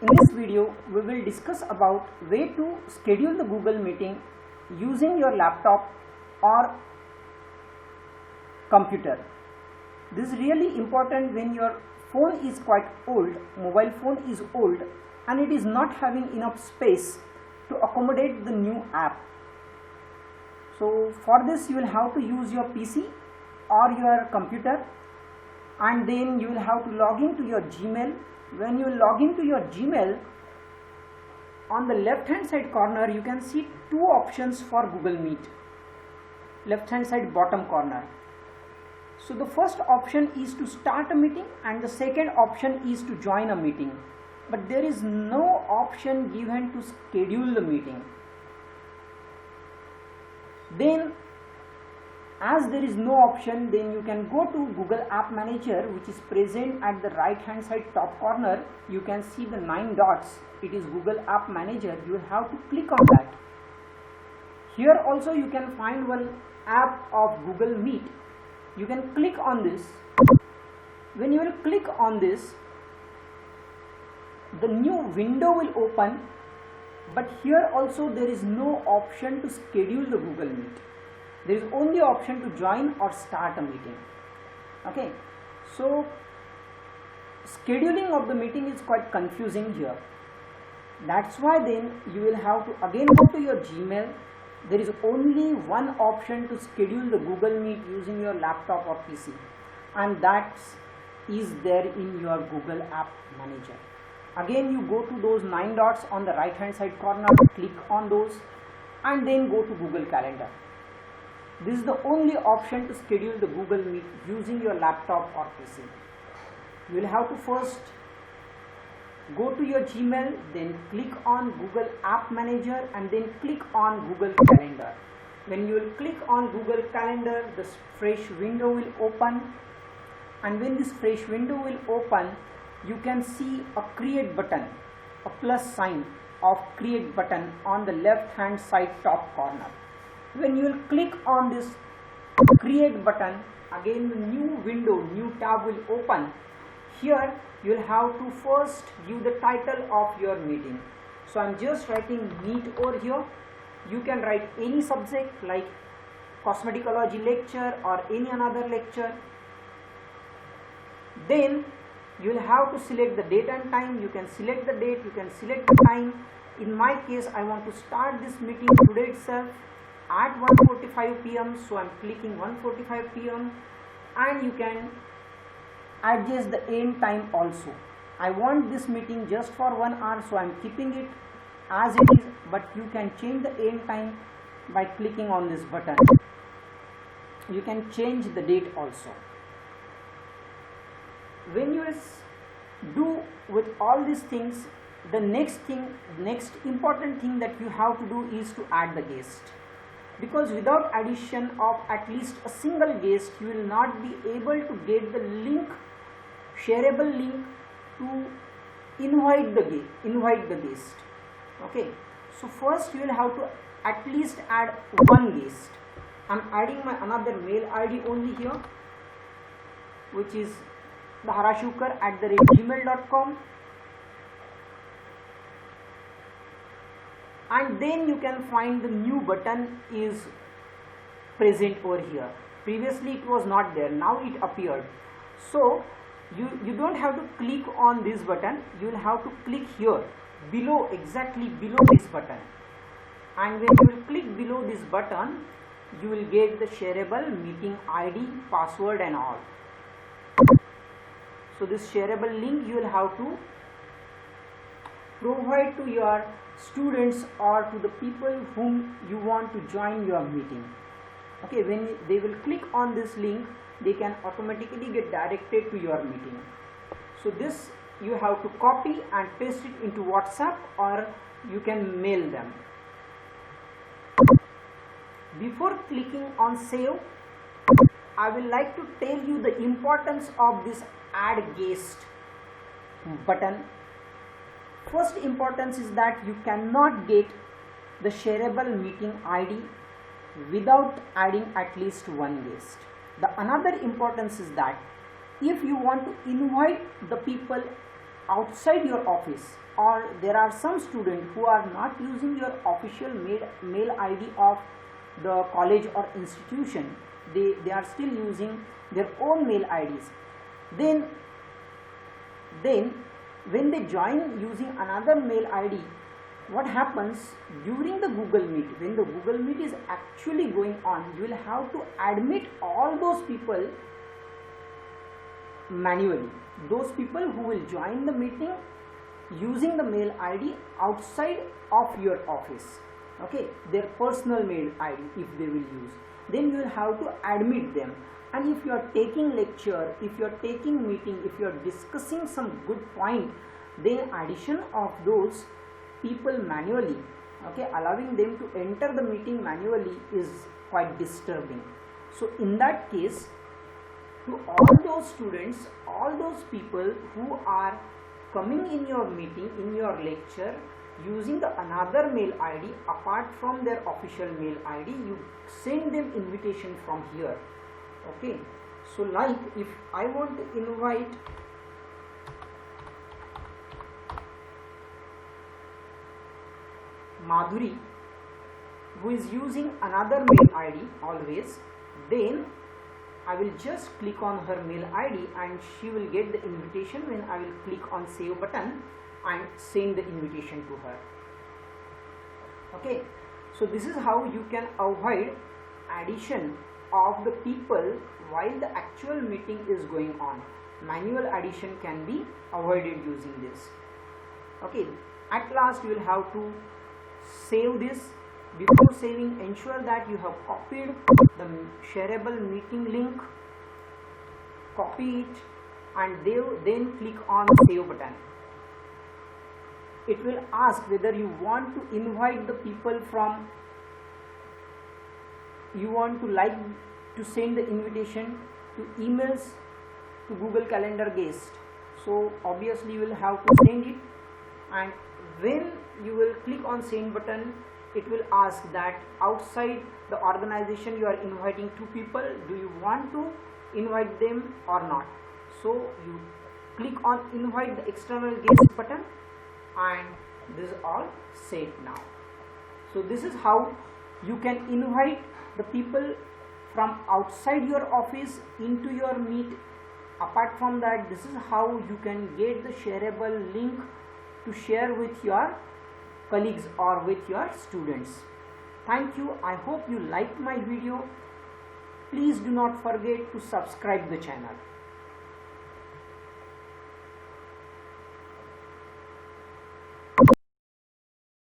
In this video, we will discuss about way to schedule the Google meeting using your laptop or computer. This is really important when your phone is quite old, mobile phone is old, and it is not having enough space to accommodate the new app. So for this you will have to use your PC or your computer, and then you will have to log into your Gmail. When you log into your Gmail, on the left hand side corner you can see two options for Google Meet, left hand side bottom corner. So the first option is to start a meeting and the second option is to join a meeting, but there is no option given to schedule the meeting. Then as there is no option, then you can go to Google App Manager, which is present at the right hand side top corner. You can see the 9 dots. It is Google App Manager. You have to click on that. Here also you can find one app of Google Meet. You can click on this. When you will click on this, the new window will open, but here also there is no option to schedule the Google Meet. There is only option to join or start a meeting. Okay, so scheduling of the meeting is quite confusing here. That's why then you will have to again go to your Gmail. There is only one option to schedule the Google Meet using your laptop or PC, and that is there in your Google App Manager. Again you go to those 9 dots on the right hand side corner, click on those, and then go to Google Calendar. This is the only option to schedule the Google Meet using your laptop or PC. You will have to first go to your Gmail, then click on Google App Manager, and then click on Google Calendar. When you will click on Google Calendar, this fresh window will open, and when this fresh window will open, you can see a create button, a plus sign of create button on the left hand side top corner. When you will click on this create button, again the new window, new tab will open. Here you will have to first give the title of your meeting. So I am just writing meet over here. You can write any subject like cosmetology lecture or any another lecture. Then you will have to select the date and time. You can select the date, you can select the time. In my case, I want to start this meeting today itself at 1:45 p.m. so I am clicking 1:45 p.m. and you can adjust the end time also. I want this meeting just for 1 hour, so I am keeping it as it is, but you can change the end time by clicking on this button. You can change the date also. When you do with all these things, the next important thing that you have to do is to add the guest, because without addition of at least a single guest, you will not be able to get the link, shareable link to invite the guest. Okay, so first you will have to at least add one guest. I am adding my another mail ID only here, which is dhaarashukar@gmail.com, and then you can find the new button is present over here. Previously it was not there, now it appeared. So you don't have to click on this button, you will have to click here below, exactly below this button, and when you will click below this button, you will get the shareable meeting ID, password and all. So this shareable link you will have to provide to your students or to the people whom you want to join your meeting. Okay, when they will click on this link, they can automatically get directed to your meeting. So this you have to copy and paste it into WhatsApp, or you can mail them. Before clicking on save, I will like to tell you the importance of this add guest button. First importance is that you cannot get the shareable meeting ID without adding at least one guest. The another importance is that if you want to invite the people outside your office, or there are some students who are not using your official mail ID of the college or institution, they are still using their own mail IDs, then when they join using another mail ID, what happens during the Google Meet, when the Google Meet is actually going on, you will have to admit all those people manually, those people who will join the meeting using the mail ID outside of your office, okay, their personal mail ID if they will use, then you will have to admit them. And if you are taking lecture, if you are taking meeting, if you are discussing some good point, then addition of those people manually, okay, allowing them to enter the meeting manually is quite disturbing. So in that case, to all those students, all those people who are coming in your meeting, in your lecture using the another mail ID apart from their official mail ID, you send them invitation from here, okay. So like if I want to invite Madhuri, who is using another mail ID always, then I will just click on her mail ID and she will get the invitation when I will click on save button and send the invitation to her, okay. So this is how you can avoid addition of the people while the actual meeting is going on. Manual addition can be avoided using this, okay. At last you will have to save this. Before saving, ensure that you have copied the shareable meeting link, copy it and then click on save button. It will ask whether you want to invite the people from, you want to like to send the invitation to emails, to Google Calendar guest. So obviously you will have to send it, and when you will click on send button, it will ask that outside the organization you are inviting 2 people, do you want to invite them or not? So you click on invite the external guest button and this is all set now. So this is how you can invite the people from outside your office into your meet. Apart from that, this is how you can get the shareable link to share with your colleagues or with your students. Thank you. I hope you liked my video. Please do not forget to subscribe the channel.